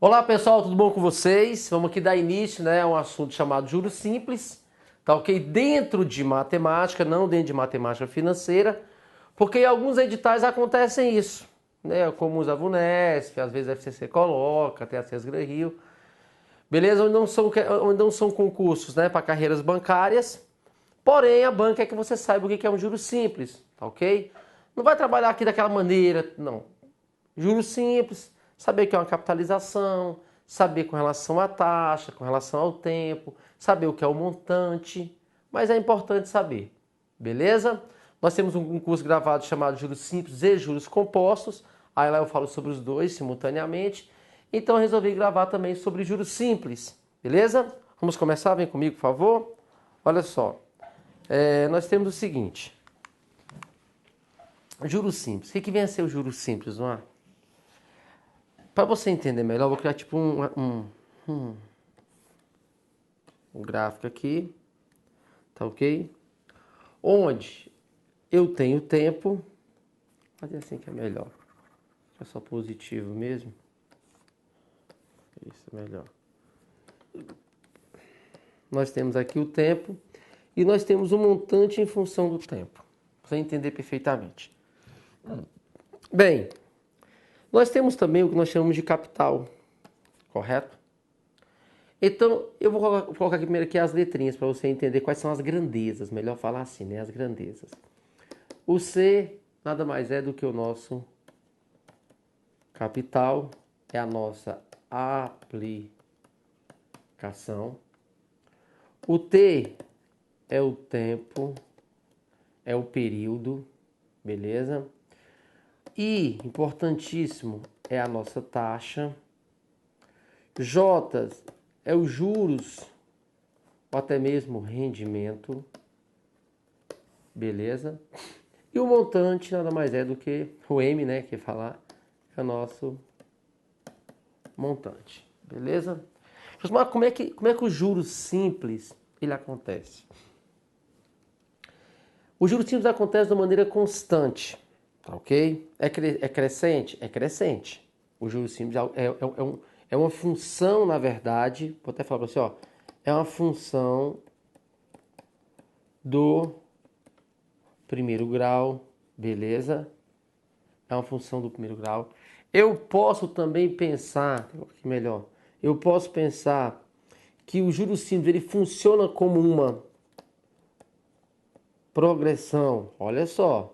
Olá pessoal, tudo bom com vocês? Vamos aqui dar início, a um assunto chamado juros simples, tá ok? Dentro de matemática, não dentro de matemática financeira, porque em alguns editais acontecem isso, né? Como usa a VUNESP, às vezes a FCC coloca, até a Sesgran Rio, beleza? Onde não são concursos, né, para carreiras bancárias, porém a banca é que você saiba o que é um juro simples, tá ok? Não vai trabalhar aqui daquela maneira, não. Juros simples, saber o que é uma capitalização, saber com relação à taxa, com relação ao tempo, saber o que é o montante, mas é importante saber, beleza? Nós temos um curso gravado chamado Juros Simples e Juros Compostos, aí lá eu falo sobre os dois simultaneamente, então eu resolvi gravar também sobre juros simples, beleza? Vamos começar? Vem comigo, por favor. Olha só, nós temos o seguinte, juros simples. O que vem a ser o juros simples, não é? Para você entender melhor, eu vou criar tipo um gráfico aqui, tá ok? Onde eu tenho tempo, vou fazer assim que é melhor, é só positivo mesmo, isso é melhor. Nós temos aqui o tempo e nós temos um montante em função do tempo, para você entender perfeitamente. Bem, nós temos também o que nós chamamos de capital, correto? Então, eu vou colocar aqui primeiro aqui as letrinhas para você entender quais são as grandezas. Melhor falar assim, né? As grandezas. O C nada mais é do que o nosso capital, é a nossa aplicação. O T é o tempo, é o período, beleza? I, importantíssimo, é a nossa taxa. J é os juros, ou até mesmo rendimento, beleza? E o montante nada mais é do que o M, né, que falar, é o nosso montante, beleza? Mas como é que o juros simples ele acontece? O juros simples acontece de uma maneira constante, tá ok? É crescente? É crescente. O juros simples é uma função, na verdade, vou até falar para você, ó, é uma função do primeiro grau, beleza? É uma função do primeiro grau. Eu posso também pensar, aqui melhor, eu posso pensar que o juros simples ele funciona como uma progressão. Olha só.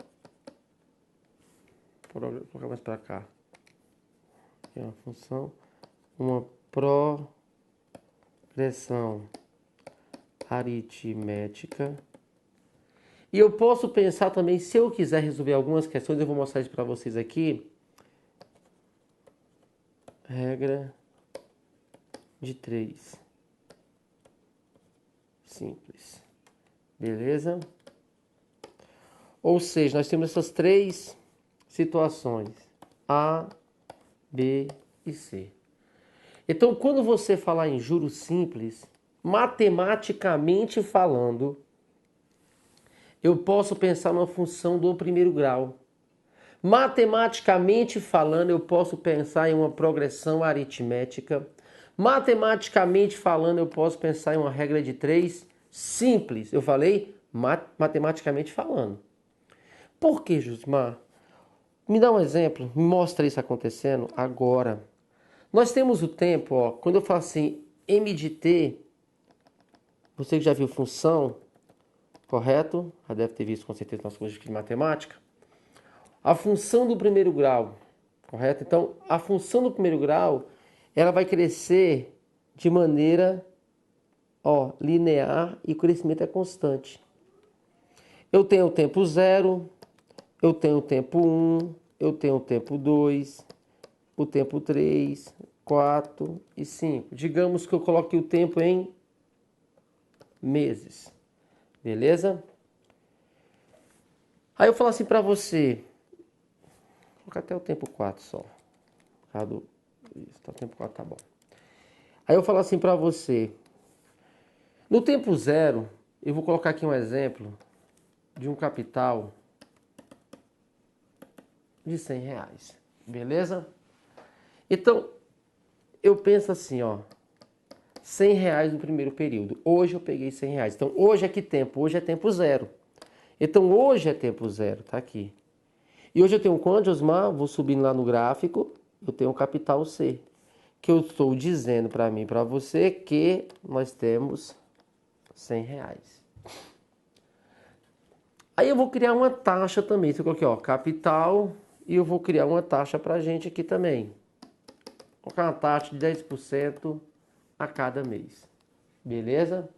Vou colocar mais para cá. É uma função, uma progressão aritmética. E eu posso pensar também, se eu quiser resolver algumas questões, eu vou mostrar isso para vocês aqui. Regra de 3. Simples. Beleza? Ou seja, nós temos essas três situações. A, B e C. Então, quando você falar em juros simples, matematicamente falando, eu posso pensar numa função do primeiro grau. Matematicamente falando, eu posso pensar em uma progressão aritmética. Matematicamente falando, eu posso pensar em uma regra de 3 simples. Eu falei matematicamente falando. Por que, Jusmar? Me dá um exemplo, me mostra isso acontecendo agora. Nós temos o tempo, ó, quando eu falo assim, m de t, você que já viu função, correto? Já deve ter visto com certeza nas coisas de matemática. A função do primeiro grau, correto? Então, a função do primeiro grau, ela vai crescer de maneira, ó, linear e o crescimento é constante. Eu tenho o tempo 0, eu tenho o tempo 1, eu tenho o tempo 2, o tempo 3, 4 e 5. Digamos que eu coloque o tempo em meses, beleza? Aí eu falo assim para você, vou colocar até o tempo 4 só. Isso, tá, o tempo 4 tá bom. Aí eu falo assim para você, no tempo 0, eu vou colocar aqui um exemplo de um capital de R$100, beleza? Então, eu penso assim, ó, R$ 100 no primeiro período. Hoje eu peguei R$ 100. Então, hoje é que tempo? Hoje é tempo zero. Então, hoje é tempo zero, tá aqui. E hoje eu tenho quanto, Josmar? Vou subindo lá no gráfico, eu tenho o capital C. Que eu estou dizendo para mim, para você, que nós temos R$ 100. Aí eu vou criar uma taxa também. Então, eu coloquei, ó, capital, e eu vou criar uma taxa para a gente aqui também. Vou colocar uma taxa de 10% a cada mês. Beleza?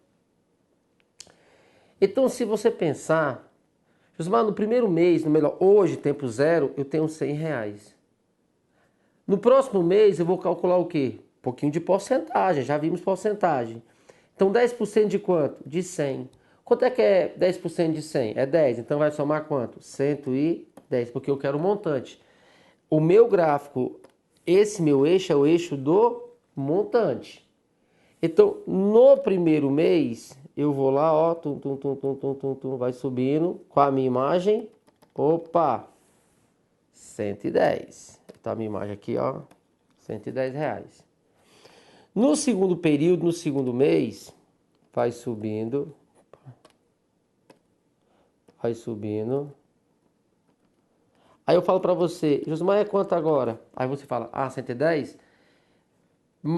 Então, se você pensar, Josmar, no primeiro mês, no melhor, hoje, tempo zero, eu tenho R$ 100. No próximo mês, eu vou calcular o quê? Um pouquinho de porcentagem, já vimos porcentagem. Então, 10% de quanto? De 100. Quanto é que é 10% de 100? É 10, então vai somar quanto? 110, porque eu quero um montante. O meu gráfico, esse meu eixo é o eixo do montante. Então, no primeiro mês, eu vou lá, ó, vai subindo com a minha imagem. Opa, 110. Então, a minha imagem aqui, ó, R$ 110. No segundo período, no segundo mês, vai subindo. Vai subindo. Aí eu falo para você, Josmar, é quanto agora? Aí você fala, 110?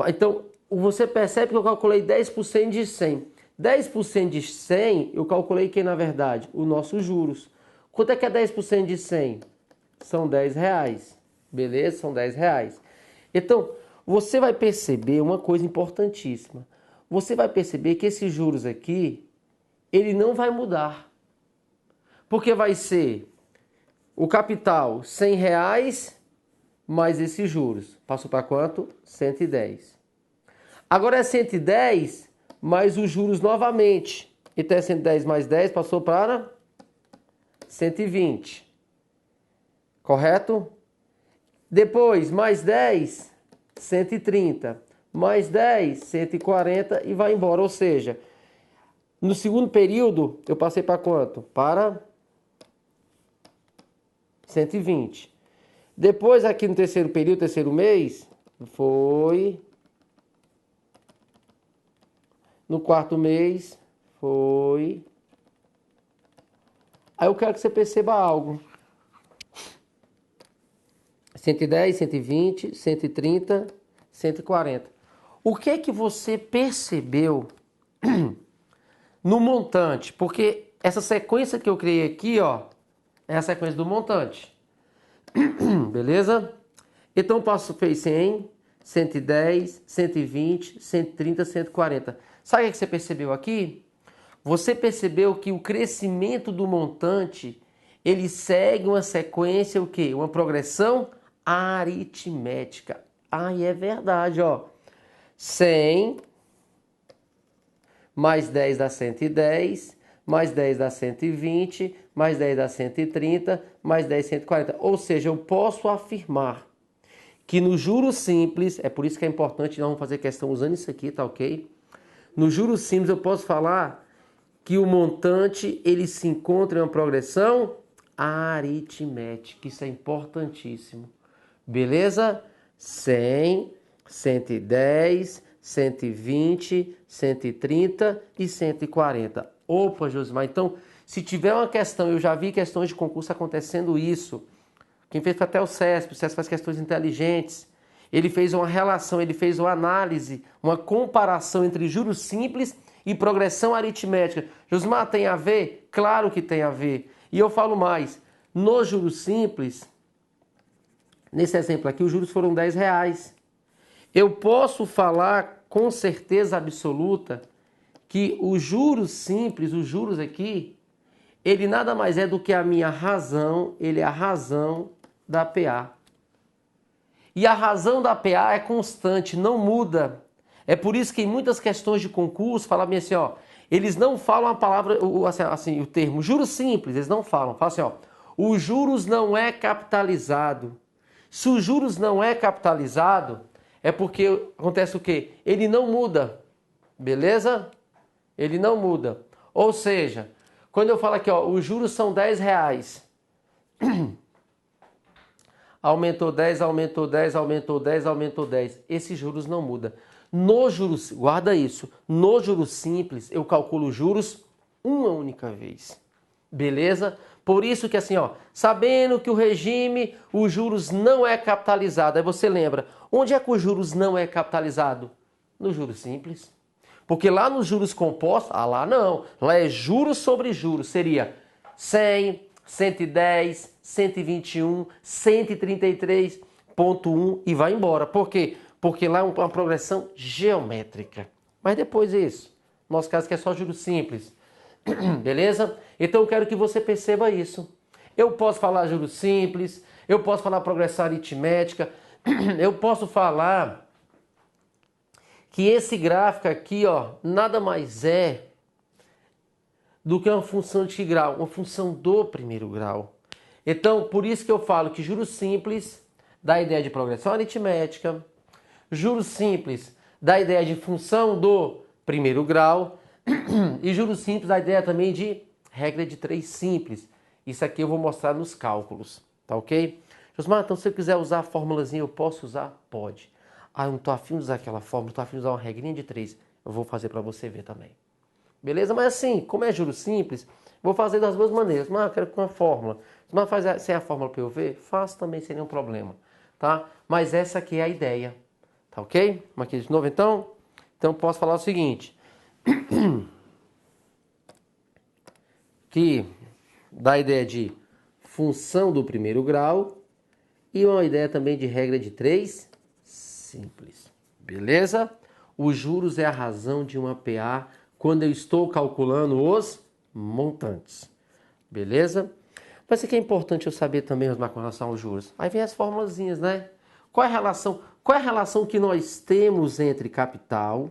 Então, você percebe que eu calculei 10% de 100. 10% de 100, eu calculei que, na verdade, os nossos juros. Quanto é que é 10% de 100? São R$ 10. Beleza? São R$ 10. Então, você vai perceber uma coisa importantíssima. Você vai perceber que esses juros aqui, ele não vai mudar. Porque vai ser o capital R$ 100 mais esses juros. Passou para quanto? 110. Agora é 110 mais os juros novamente. Então é 110 mais 10 passou para 120. Correto? Depois, mais 10, 130. Mais 10, 140 e vai embora. Ou seja, no segundo período, eu passei para quanto? Para 120. Depois, aqui no terceiro período, terceiro mês, foi... No quarto mês, foi... Aí eu quero que você perceba algo. 110, 120, 130, 140. O que é que você percebeu no montante? Porque essa sequência que eu criei aqui, ó, é a sequência do montante. Beleza? Então, fez 100, 110, 120, 130, 140. Sabe o que você percebeu aqui? Você percebeu que o crescimento do montante, ele segue uma sequência, o quê? Uma progressão aritmética. E é verdade, ó. 100 mais 10 dá 110, mais 10 dá 120, mais 10 dá 130, mais 10 140. Ou seja, eu posso afirmar que no juros simples, é por isso que é importante, nós vamos fazer questão usando isso aqui, tá ok? No juros simples eu posso falar que o montante ele se encontra em uma progressão aritmética. Isso é importantíssimo. Beleza? 100, 110, 120, 130 e 140. Opa, Josimar, então, se tiver uma questão, eu já vi questões de concurso acontecendo isso. Quem fez foi até o SESP faz questões inteligentes. Ele fez uma relação, ele fez uma análise, uma comparação entre juros simples e progressão aritmética. Josimar, tem a ver? Claro que tem a ver. E eu falo mais, nos juros simples, nesse exemplo aqui, os juros foram R$ 10. Eu posso falar com certeza absoluta que os juros simples, os juros aqui, ele nada mais é do que a minha razão, ele é a razão da PA. E a razão da PA é constante, não muda. É por isso que em muitas questões de concurso, falam assim, ó, eles não falam a palavra, assim, o termo juros simples, eles não falam. Falam assim, ó, os juros não é capitalizado. Se os juros não é capitalizado, é porque acontece o quê? Ele não muda, beleza? Ele não muda. Ou seja, quando eu falo aqui, ó, os juros são R$ 10. aumentou 10, aumentou 10, aumentou 10, aumentou 10. Esses juros não mudam. No juros, guarda isso, no juros simples eu calculo juros uma única vez. Beleza? Por isso que assim, ó, sabendo que o regime, os juros não é capitalizado. Aí você lembra, onde é que os juros não é capitalizado? No juros simples. Porque lá nos juros compostos, lá não. Lá é juros sobre juros. Seria 100, 110, 121, 133,1 e vai embora. Por quê? Porque lá é uma progressão geométrica. Mas depois isso. Nosso caso que é só juros simples. Beleza? Então eu quero que você perceba isso. Eu posso falar juros simples, eu posso falar progressão aritmética, eu posso falar que esse gráfico aqui, ó, nada mais é do que uma função de que grau? Uma função do primeiro grau. Então, por isso que eu falo que juros simples dá a ideia de progressão aritmética, juros simples dá a ideia de função do primeiro grau e juros simples dá a ideia também de regra de 3 simples. Isso aqui eu vou mostrar nos cálculos, tá ok? Josmar, então se eu quiser usar a formulazinha, eu posso usar? Pode. Ah, eu não estou afim de usar aquela fórmula, estou afim de usar uma regrinha de 3. Eu vou fazer para você ver também. Beleza? Mas assim, como é juros simples, vou fazer das duas maneiras. Mas eu quero com a fórmula. Mas faz sem a fórmula para eu ver? Faço também sem nenhum problema. Tá? Mas essa aqui é a ideia. Tá ok? Vamos aqui de novo então? Então posso falar o seguinte. Que dá a ideia de função do primeiro grau e uma ideia também de regra de 3 simples. Beleza? Os juros é a razão de uma PA quando eu estou calculando os montantes. Beleza? Mas isso aqui é importante eu saber também, Osmar, com relação aos juros. Aí vem as formulazinhas, né? Qual é a relação que nós temos entre capital,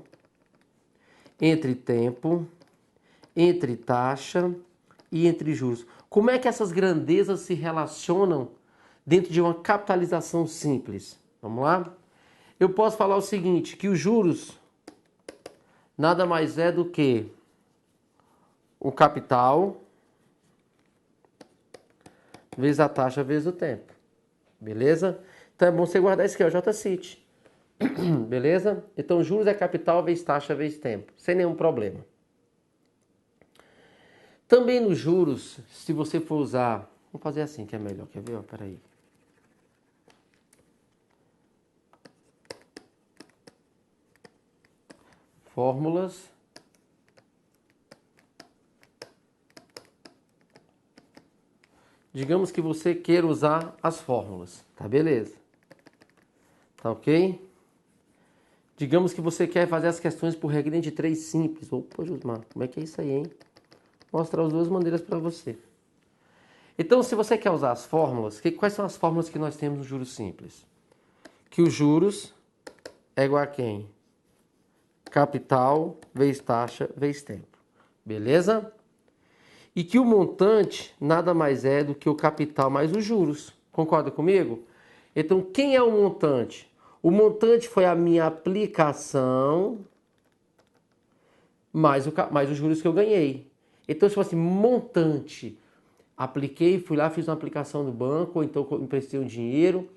entre tempo, entre taxa e entre juros? Como é que essas grandezas se relacionam dentro de uma capitalização simples? Vamos lá? Eu posso falar o seguinte, que os juros nada mais é do que o capital vezes a taxa vezes o tempo. Beleza? Então é bom você guardar isso aqui, ó, JCIT. Beleza? Então juros é capital vezes taxa vezes tempo, sem nenhum problema. Também nos juros, se você for usar, vamos fazer assim que é melhor, quer ver? Peraí. Fórmulas. Digamos que você queira usar as fórmulas, tá beleza? Tá ok? Digamos que você quer fazer as questões por regrinha de 3 simples. Opa, Josmar, como é que é isso aí, hein? Vou mostrar as duas maneiras para você. Então, se você quer usar as fórmulas, quais são as fórmulas que nós temos no juros simples? Que os juros é igual a quem? Capital vezes taxa vezes tempo. Beleza? E que o montante nada mais é do que o capital mais os juros. Concorda comigo? Então, quem é o montante? O montante foi a minha aplicação mais os juros que eu ganhei. Então, se fosse montante, apliquei, fui lá, fiz uma aplicação no banco, ou então emprestei um dinheiro.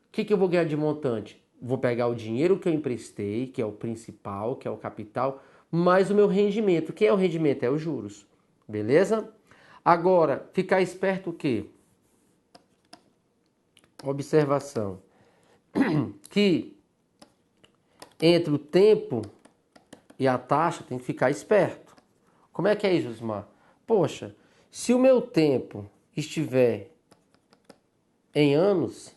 O que eu vou ganhar de montante? Vou pegar o dinheiro que eu emprestei, que é o principal, que é o capital, mais o meu rendimento. O que é o rendimento? É os juros. Beleza? Agora, ficar esperto o quê? Observação. Que entre o tempo e a taxa tem que ficar esperto. Como é que é isso, Josmar? Poxa, se o meu tempo estiver em anos,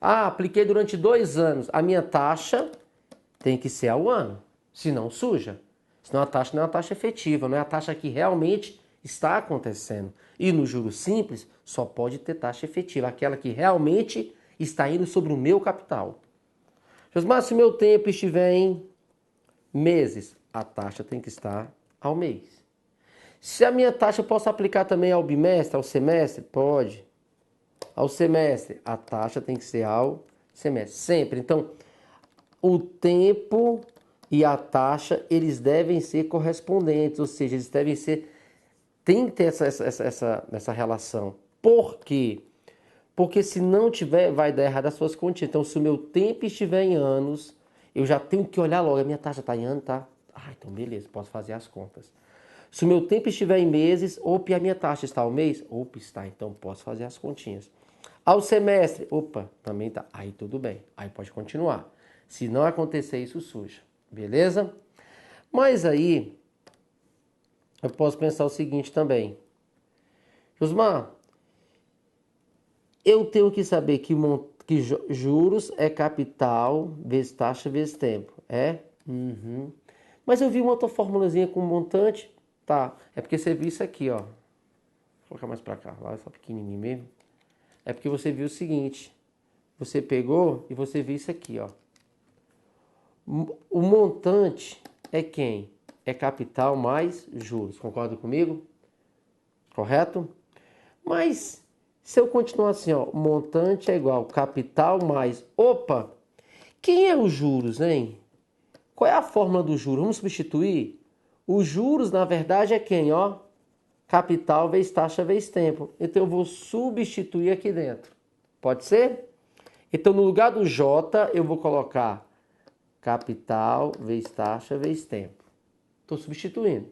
apliquei durante 2 anos, a minha taxa tem que ser ao ano, senão suja. Senão a taxa não é uma taxa efetiva, não é a taxa que realmente está acontecendo. E no juros simples só pode ter taxa efetiva, aquela que realmente está indo sobre o meu capital. Josmar, se o meu tempo estiver em meses, a taxa tem que estar ao mês. Se a minha taxa eu posso aplicar também ao bimestre, ao semestre? Pode. Ao semestre, a taxa tem que ser ao semestre. Sempre. Então, o tempo e a taxa, eles devem ser correspondentes, ou seja, eles devem ser... Tem que ter essa relação. Por quê? Porque se não tiver, vai dar errado as suas continhas. Então, se o meu tempo estiver em anos, eu já tenho que olhar logo. A minha taxa está em ano, tá? Ah, então beleza, posso fazer as contas. Se o meu tempo estiver em meses, opa, e a minha taxa está ao mês? Opa, está, então posso fazer as continhas. Ao semestre, opa, também tá. Aí tudo bem, aí pode continuar. Se não acontecer isso, suja. Beleza? Mas aí, eu posso pensar o seguinte também. Josmar, eu tenho que saber que juros é capital vezes taxa vezes tempo. É? Uhum. Mas eu vi uma outra formulazinha com montante. Tá, é porque você viu isso aqui, ó. Vou colocar mais pra cá, lá é só pequenininho mesmo. É porque você viu o seguinte. Você pegou e você viu isso aqui, ó. O montante é quem? É capital mais juros. Concorda comigo? Correto? Mas se eu continuar assim, ó, montante é igual capital mais... Opa! Quem é os juros, hein? Qual é a fórmula do juros? Vamos substituir? Os juros, na verdade, é quem, ó? Capital vezes taxa vezes tempo. Então eu vou substituir aqui dentro. Pode ser? Então no lugar do J eu vou colocar capital vezes taxa vezes tempo. Estou substituindo.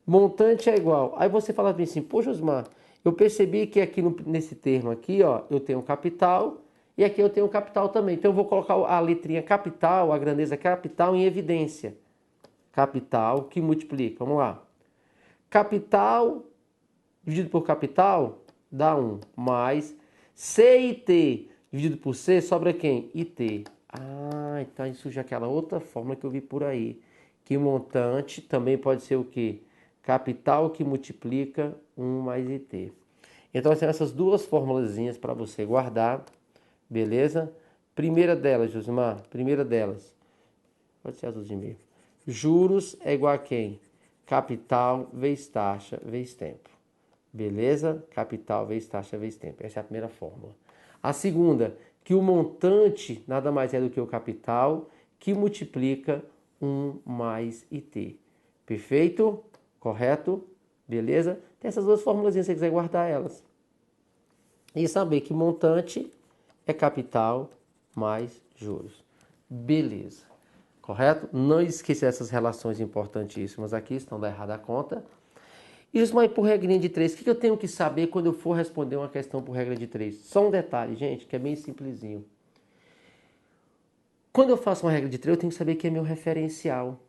Montante é igual. Aí você fala assim, pô, Josmar, eu percebi que aqui nesse termo aqui, ó, eu tenho capital e aqui eu tenho capital também. Então eu vou colocar a letrinha capital, a grandeza capital em evidência. Capital que multiplica. Vamos lá. Capital dividido por capital dá 1. Mais C e T dividido por C sobra quem? IT. Ah, então isso já é aquela outra fórmula que eu vi por aí. Que montante também pode ser o quê? Capital que multiplica 1 mais IT. Então, são essas duas formulazinhas para você guardar, beleza? Primeira delas, Josimar, primeira delas, pode ser azulzinho mesmo. Juros é igual a quem? Capital vezes taxa vezes tempo. Beleza? Capital vezes taxa vezes tempo. Essa é a primeira fórmula. A segunda, que o montante nada mais é do que o capital que multiplica 1 mais IT. Perfeito? Correto? Beleza? Tem essas duas formulazinhas se você quiser guardar elas. E saber que montante é capital mais juros. Beleza. Correto? Não esqueça essas relações importantíssimas aqui, estão da errada conta. E isso, mas por regrinha de 3, o que eu tenho que saber quando eu for responder uma questão por regra de 3? Só um detalhe, gente, que é bem simplesinho. Quando eu faço uma regra de 3, eu tenho que saber quem é meu referencial.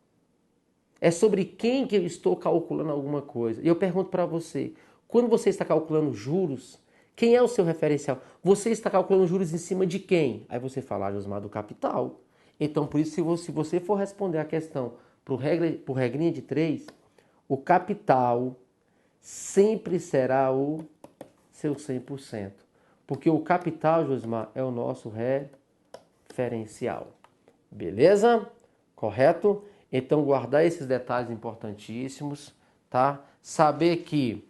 É sobre quem que eu estou calculando alguma coisa. E eu pergunto para você, quando você está calculando juros, quem é o seu referencial? Você está calculando juros em cima de quem? Aí você fala, Josmar, do capital. Então, por isso, se você for responder a questão por regrinha de 3, o capital sempre será o seu 100%. Porque o capital, Josmar, é o nosso referencial. Beleza? Correto? Então, guardar esses detalhes importantíssimos, tá? Saber que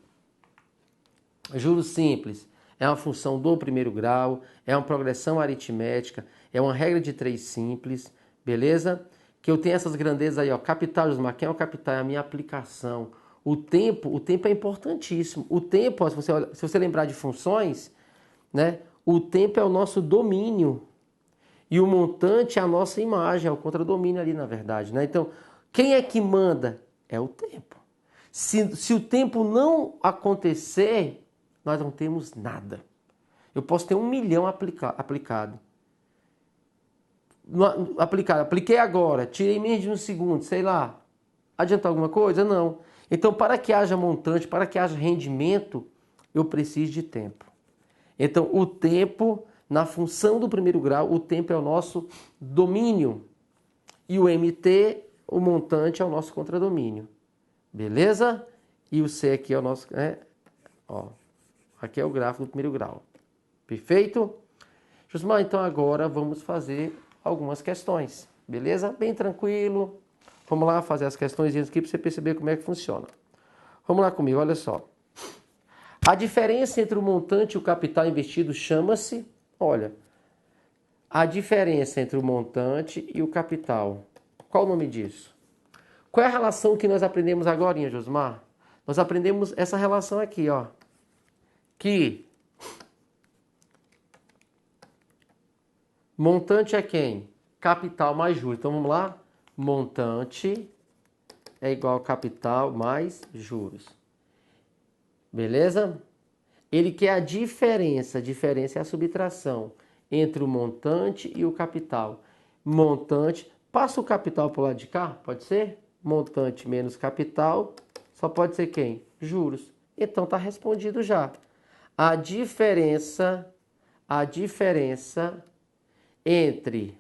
juros simples é uma função do primeiro grau, é uma progressão aritmética, é uma regra de 3 simples, beleza? Que eu tenho essas grandezas aí, ó. Capital, Josmar, quem é o capital? É a minha aplicação. O tempo é importantíssimo. O tempo, ó, se você lembrar de funções, né? O tempo é o nosso domínio. E o montante é a nossa imagem, é o contradomínio ali, na verdade, né? Então, quem é que manda? É o tempo. Se o tempo não acontecer, nós não temos nada. Eu posso ter 1 milhão aplicado. Apliquei agora, tirei menos de 1 segundo, sei lá. Adiantou alguma coisa? Não. Então, para que haja montante, para que haja rendimento, eu preciso de tempo. Então, o tempo, na função do primeiro grau, o tempo é o nosso domínio. E o MT, o montante, é o nosso contradomínio. Beleza? E o C aqui é o nosso... Ó, aqui é o gráfico do primeiro grau. Perfeito? Josmar, então agora vamos fazer algumas questões. Beleza? Bem tranquilo. Vamos lá fazer as questões aqui para você perceber como é que funciona. Vamos lá comigo, olha só. A diferença entre o montante e o capital investido chama-se... Olha, a diferença entre o montante e o capital. Qual o nome disso? Qual é a relação que nós aprendemos agora, Josmar? Nós aprendemos essa relação aqui, ó. Que Montante é quem? Capital mais juros. Então vamos lá. Montante é igual a capital mais juros. Beleza? Ele quer a diferença. A diferença é a subtração entre o montante e o capital. Montante. Passa o capital para o lado de cá? Pode ser? Montante menos capital. Só pode ser quem? Juros. Então está respondido já. A diferença entre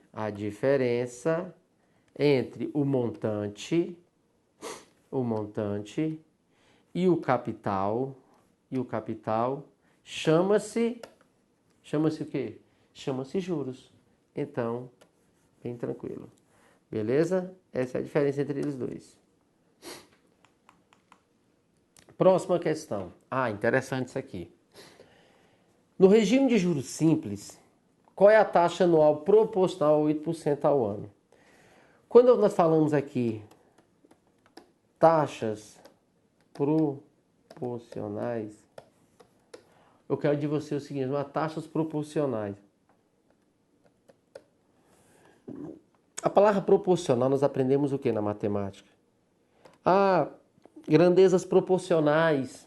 o montante e o capital chama-se o quê? Chama-se juros. Então, bem tranquilo. Beleza? Essa é a diferença entre eles dois. Próxima questão. Interessante isso aqui. No regime de juros simples, qual é a taxa anual proporcional a 8% ao ano? Quando nós falamos aqui taxas proporcionais, eu quero de você o seguinte, taxas proporcionais. A palavra proporcional nós aprendemos o que na matemática? Grandezas proporcionais.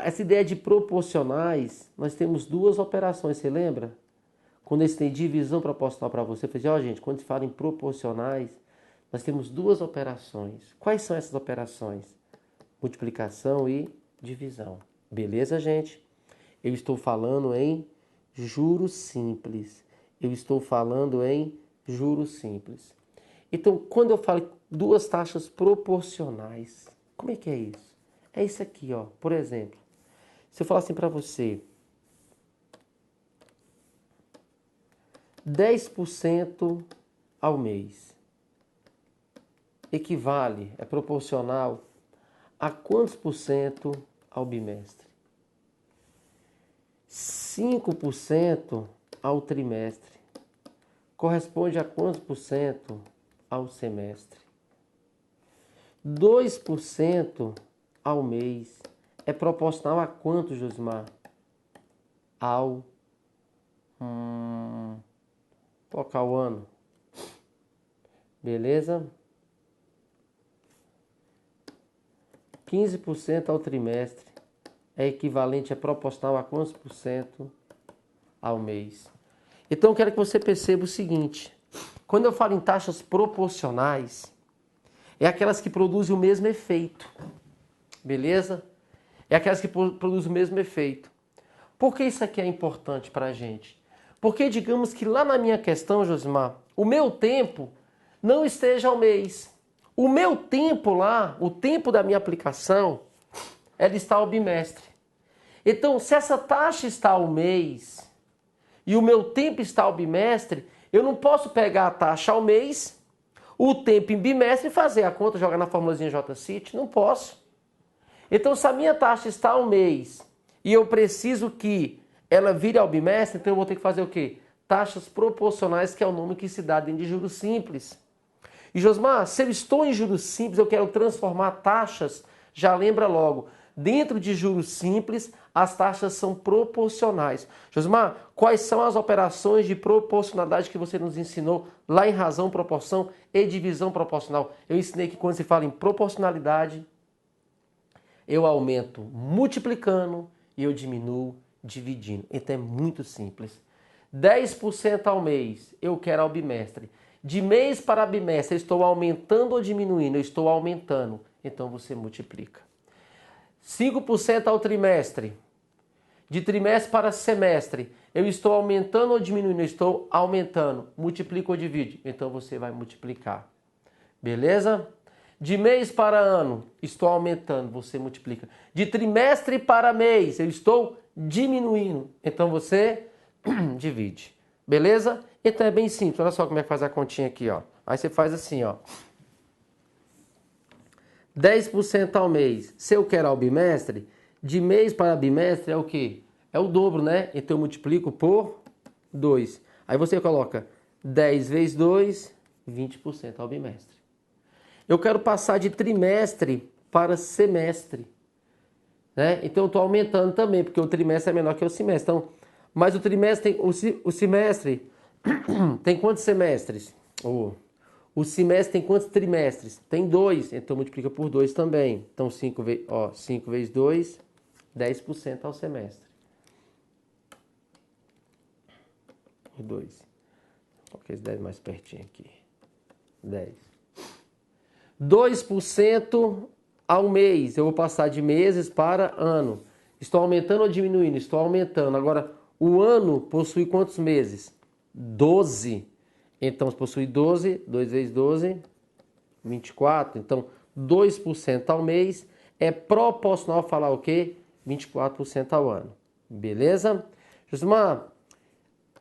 Essa ideia de proporcionais, nós temos duas operações, você lembra? Quando eles têm divisão proporcional para você, eu falei, gente, quando se fala em proporcionais, nós temos duas operações. Quais são essas operações? Multiplicação e divisão. Beleza, gente? Eu estou falando em juros simples. Então, quando eu falo duas taxas proporcionais, como é que é isso? É isso aqui, ó. Por exemplo, se eu falar assim para você, 10% ao mês equivale, é proporcional a quantos por cento ao bimestre? 5% ao trimestre. Corresponde a quantos por cento ao semestre? 2% ao mês é proporcional a quanto, Josimar? Ao colocar o ano. Beleza? 15% ao trimestre é equivalente, é proporcional a quantos por cento ao mês? Então eu quero que você perceba o seguinte, quando eu falo em taxas proporcionais, é aquelas que produzem o mesmo efeito, beleza? É aquelas que produzem o mesmo efeito. Por que isso aqui é importante para a gente? Porque digamos que lá na minha questão, Josimar, o meu tempo não esteja ao mês. O meu tempo lá, o tempo da minha aplicação, ela está ao bimestre. Então, se essa taxa está ao mês e o meu tempo está ao bimestre, eu não posso pegar a taxa ao mês, o tempo em bimestre e fazer a conta, jogar na formulazinha J-CIT. Não posso. Então, se a minha taxa está ao mês e eu preciso que ela vire ao bimestre, então eu vou ter que fazer o quê? Taxas proporcionais, que é o nome que se dá dentro de juros simples. E Josmar, se eu estou em juros simples, eu quero transformar taxas, já lembra logo, dentro de juros simples, as taxas são proporcionais. Josmar, quais são as operações de proporcionalidade que você nos ensinou lá em razão, proporção e divisão proporcional? Eu ensinei que quando se fala em proporcionalidade, eu aumento multiplicando e eu diminuo dividindo. Então é muito simples. 10% ao mês, eu quero ao bimestre. De mês para bimestre, eu estou aumentando ou diminuindo? Eu estou aumentando. Então você multiplica. 5% ao trimestre. De trimestre para semestre, eu estou aumentando ou diminuindo? Eu estou aumentando. Multiplica ou divide? Então você vai multiplicar. Beleza? De mês para ano, estou aumentando, você multiplica. De trimestre para mês, eu estou diminuindo. Então você divide. Beleza? Então é bem simples. Olha só como é que faz a continha aqui, ó. Aí você faz assim, ó. 10% ao mês. Se eu quero ao bimestre, de mês para bimestre é o quê? É o dobro, né? Então eu multiplico por 2. Aí você coloca 10 vezes 2, 20% ao bimestre. Eu quero passar de trimestre para semestre, né? Então eu estou aumentando também, porque o trimestre é menor que o semestre. Então, Mas o trimestre tem, o semestre tem quantos semestres? O semestre tem quantos trimestres? Tem 2, então multiplica por 2 também. Então 5 vezes 2, 10% ao semestre. Por 2. Vou colocar esse 10 mais pertinho aqui. 10. 2% ao mês. Eu vou passar de meses para ano. Estou aumentando ou diminuindo? Estou aumentando. Agora, o ano possui quantos meses? 12. Então, se possui 12, 2 vezes 12, 24. Então, 2% ao mês é proporcional a falar o quê? 24% ao ano. Beleza? Josimar,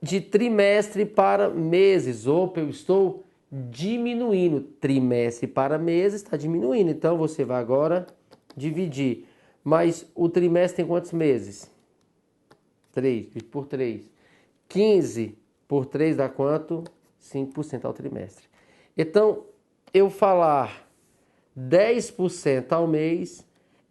de trimestre para meses. Opa, eu estou diminuindo. Trimestre para meses está diminuindo. Então, você vai agora dividir. Mas o trimestre tem quantos meses? 3, por 3. 15 por 3 dá quanto? 5% ao trimestre. Então, eu falar 10% ao mês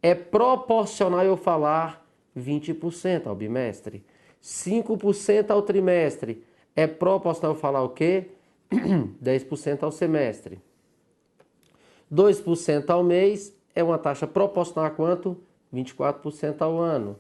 é proporcional a eu falar 20% ao bimestre. 5% ao trimestre é proporcional a eu falar o quê? 10% ao semestre. 2% ao mês é uma taxa proporcional a quanto? 24% ao ano.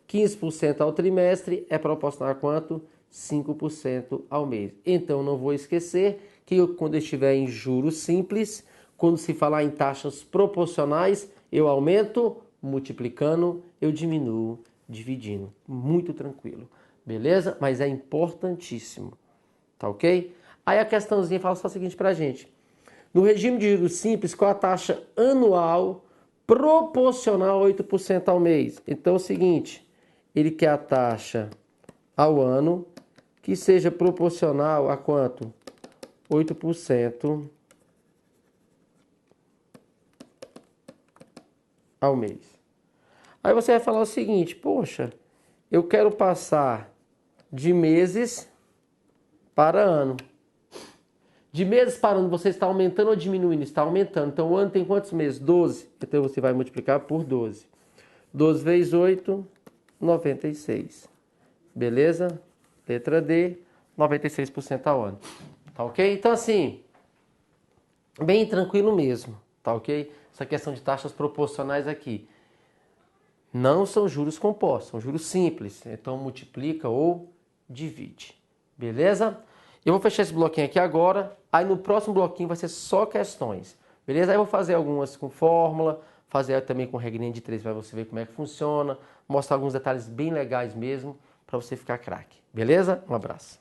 15% ao trimestre é proporcional a quanto? 5% ao mês. Então, não vou esquecer que quando eu estiver em juros simples, quando se falar em taxas proporcionais, eu aumento, multiplicando, eu diminuo, dividindo. Muito tranquilo. Beleza? Mas é importantíssimo. Tá ok? Aí a questãozinha fala só o seguinte pra gente. No regime de juros simples, qual a taxa anual proporcional a 8% ao mês? Então é o seguinte, ele quer a taxa ao ano que seja proporcional a quanto? 8% ao mês. Aí você vai falar o seguinte, poxa, eu quero passar de meses para ano. De meses para ano, você está aumentando ou diminuindo? Está aumentando. Então, o ano tem quantos meses? 12. Então, você vai multiplicar por 12. 12 vezes 8, 96. Beleza? Letra D, 96% ao ano. Tá ok? Então, assim, bem tranquilo mesmo. Tá ok? Essa questão de taxas proporcionais aqui. Não são juros compostos, são juros simples. Então, multiplica ou divide. Beleza? Eu vou fechar esse bloquinho aqui agora. Aí, no próximo bloquinho vai ser só questões. Beleza? Aí eu vou fazer algumas com fórmula, fazer também com regrinha de 3 para você ver como é que funciona, mostrar alguns detalhes bem legais mesmo para você ficar craque. Beleza? Um abraço.